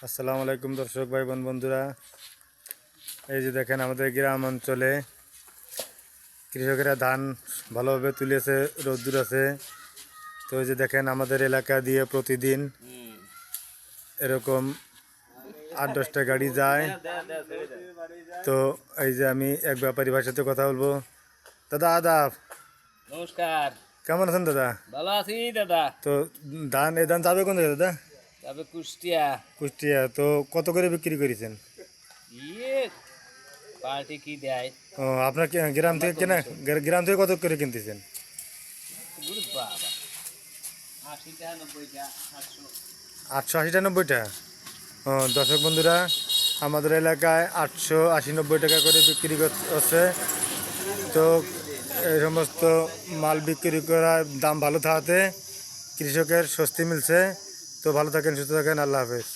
আসসালামু আলাইকুম দর্শক ভাই বোন বন্ধুরা, এই যে দেখেন আমাদের গ্রাম অঞ্চলে কৃষকেরা ধান ভালোভাবে তুলেছে, রোদ্দুর আছে। তো এই যে দেখেন আমাদের এলাকা দিয়ে প্রতিদিন এরকম 8-10টা গাড়ি যায়। তো এই যে আমি এক ব্যাপারী ভাইয়ের সাথে কথা বলবো। দাদা আদাব, নমস্কার। কেমন আছেন দাদা? ভালো আছি দাদা। তো এই ধান যাবে কোন জায়গায় দাদা? তবে কুষ্টিয়া। কুষ্টিয়া। তো কত করে বিক্রি করেছেন? ইয়ে পার্টি কি দেয়? ও, আপনার গ্রাম থেকে কেনা, গ্রাম থেকে কত করে কিনতেছেন? গুরু বাবা, 80টা 90টা 800। 880-90 টাকা। ও দর্শক বন্ধুরা, আমাদের এলাকায় 880-90 টাকা করে বিক্রি হচ্ছে। তো এই সমস্ত মাল বিক্রি করার দাম ভালো থাকাতে কৃষকের স্বস্তি মিলছে। তো ভালো থাকেন, সুস্থ থাকেন, আল্লাহ হাফেজ।